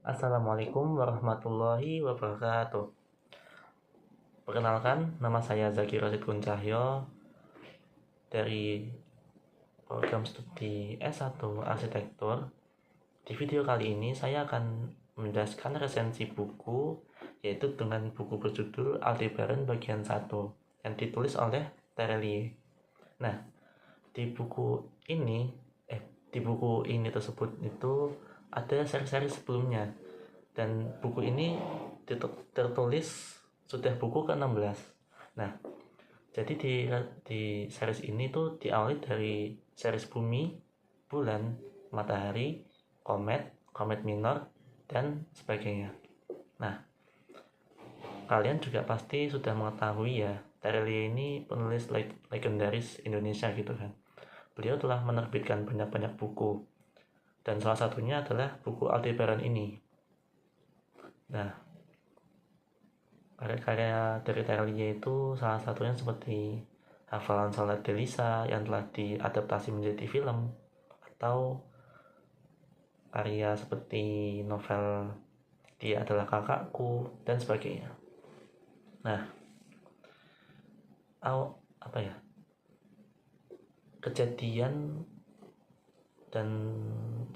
Assalamualaikum warahmatullahi wabarakatuh. Perkenalkan, nama saya Zaki Rosid Cahyo dari program studi S1 Arsitektur. Di video kali ini saya akan menjelaskan resensi buku, yaitu dengan buku berjudul Aldebaran bagian 1 yang ditulis oleh Terelie. Nah, di buku ini tersebut itu ada seri-seri sebelumnya, dan buku ini tertulis sudah buku ke-16. Nah, jadi di series ini tuh diawali dari series bumi, bulan, matahari, komet minor, dan sebagainya. Nah, kalian juga pasti sudah mengetahui ya, Terelie ini penulis legendaris Indonesia gitu kan. Beliau telah menerbitkan banyak buku, dan salah satunya adalah buku Aldebaran ini. Nah, karya-karya dari Terelie itu salah satunya seperti Hafalan Salat Delisa yang telah diadaptasi menjadi film, atau karya seperti novel Dia Adalah Kakakku dan sebagainya. Nah,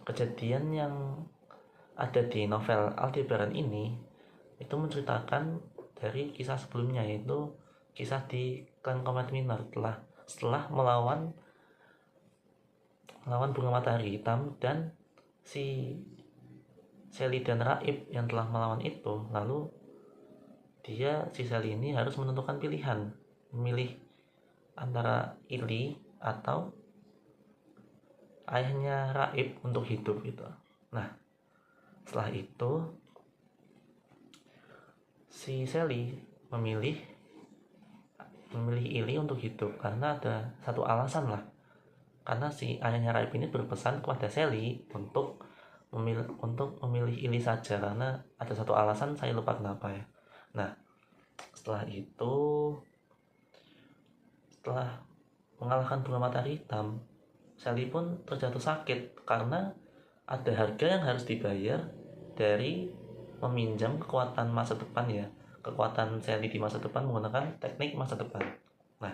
kejadian yang ada di novel Aldebaran ini itu menceritakan dari kisah sebelumnya, yaitu kisah di klan Komet Minor setelah melawan bunga matahari hitam dan si Sally dan Raib yang telah melawan itu. Lalu si Sally ini harus menentukan pilihan, memilih antara Ili atau ayahnya Raib untuk hidup gitu. Nah, setelah itu si Sally memilih Ili untuk hidup karena ada satu alasan lah. Karena si ayahnya Raib ini berpesan kepada Sally untuk memilih Ili saja, karena ada satu alasan, saya lupa kenapa ya. Nah, setelah mengalahkan bunga matahari hitam, Sally pun terjatuh sakit karena ada harga yang harus dibayar dari meminjam kekuatan masa depan ya, kekuatan Sally di masa depan menggunakan teknik masa depan. Nah,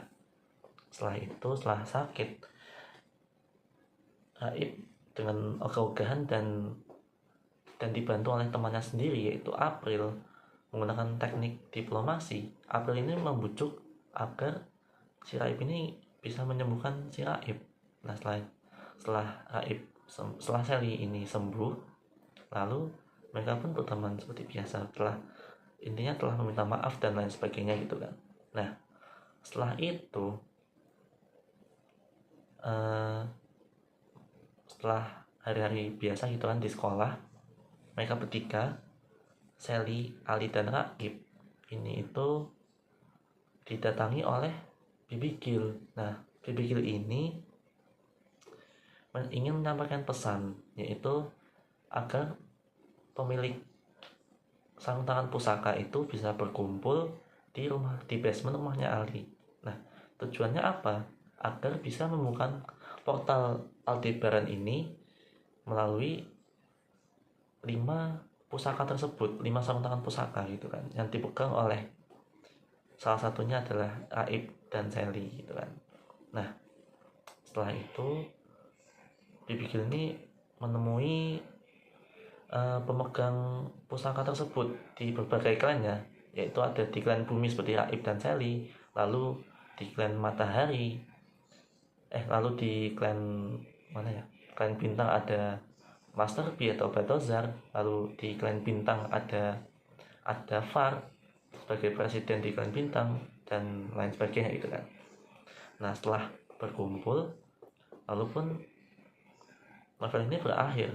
setelah sakit, Raib dengan ogah-ogahan dan dibantu oleh temannya sendiri, yaitu April, menggunakan teknik diplomasi. April ini membujuk agar si Raib ini bisa menyembuhkan si Raib. Nah, setelah Sally ini sembuh, lalu mereka pun berteman seperti biasa, telah meminta maaf dan lain sebagainya gitu kan. Nah, setelah itu setelah hari-hari biasa gitu kan di sekolah, mereka bertiga, Sally, Ali, dan Raib ini itu didatangi oleh Bibi Gil. Nah, Bibi Gil ini ingin menyampaikan pesan, yaitu agar pemilik sarung tangan pusaka itu bisa berkumpul di basement rumahnya Ali. Nah, tujuannya apa? Agar bisa membuka portal Aldebaran ini melalui 5 pusaka tersebut, 5 sarung tangan pusaka gitu kan, yang dipegang oleh salah satunya adalah Raib dan Sally gitu kan. Nah, setelah itu Bibi Gil ini menemui pemegang pusaka tersebut di berbagai klan ya, yaitu ada di klan bumi seperti Raib dan Sally, lalu di klan matahari, lalu di klan mana ya, klan bintang ada Master B atau Balthazar, lalu di klan bintang ada Far sebagai presiden di klan bintang dan lain sebagainya gitu kan. Nah, setelah berkumpul, lalu pun novel ini berakhir.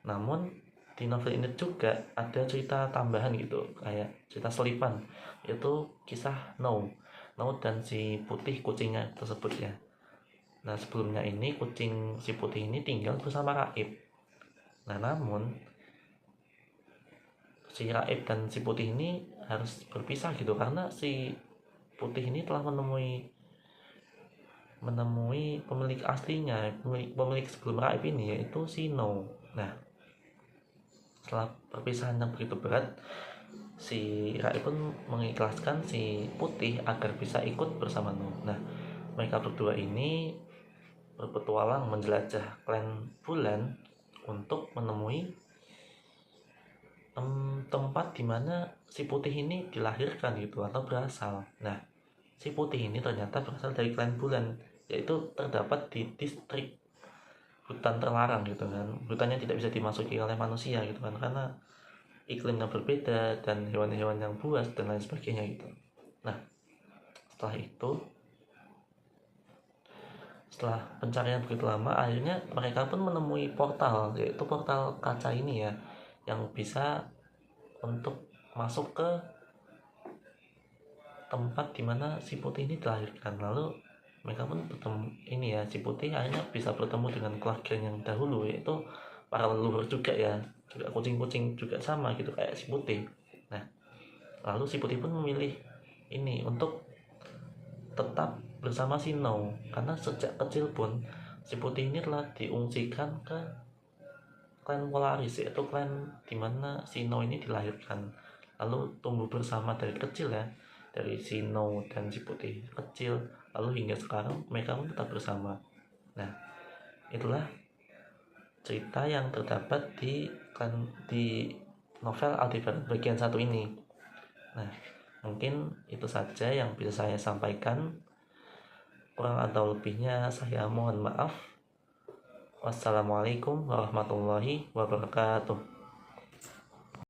Namun di novel ini juga ada cerita tambahan gitu, kayak cerita selipan, yaitu kisah No dan si putih kucingnya tersebut ya. Nah, sebelumnya ini si putih ini tinggal bersama Raib. Nah, namun si Raib dan si putih ini harus berpisah gitu, karena si putih ini telah menemui pemilik aslinya, pemilik sebelum Raib ini, yaitu si No. Nah, Setelah perpisahan yang begitu berat, si Raib pun mengikhlaskan si Putih agar bisa ikut bersama Nuh. Nah, mereka berdua ini berpetualang menjelajah klan Bulan untuk menemui tempat di mana si Putih ini dilahirkan gitu atau berasal. Nah, si Putih ini ternyata berasal dari klan Bulan, yaitu terdapat di distrik hutan terlarang gitu kan. Hutannya tidak bisa dimasuki oleh manusia gitu kan, karena iklimnya berbeda dan hewan-hewan yang buas dan lain sebagainya gitu. Nah, setelah itu, setelah pencarian begitu lama, akhirnya mereka pun menemui portal, yaitu portal kaca ini ya, yang bisa untuk masuk ke tempat dimana si Putih ini dilahirkan. Lalu mereka pun bertemu ini ya, si Putih akhirnya bisa bertemu dengan keluarga yang dahulu, yaitu para leluhur juga ya, juga kucing-kucing juga sama gitu kayak si Putih. Nah, lalu si Putih pun memilih ini untuk tetap bersama si No, karena sejak kecil pun si Putih ini telah diungsikan ke klan Polaris, yaitu klan dimana si No ini dilahirkan, lalu tumbuh bersama dari kecil ya, dari si No dan si Putih kecil, lalu hingga sekarang mereka pun tetap bersama. Nah, itulah cerita yang terdapat di novel Aldebaran bagian 1 ini. Nah, mungkin itu saja yang bisa saya sampaikan. Kurang atau lebihnya saya mohon maaf. Wassalamualaikum warahmatullahi wabarakatuh.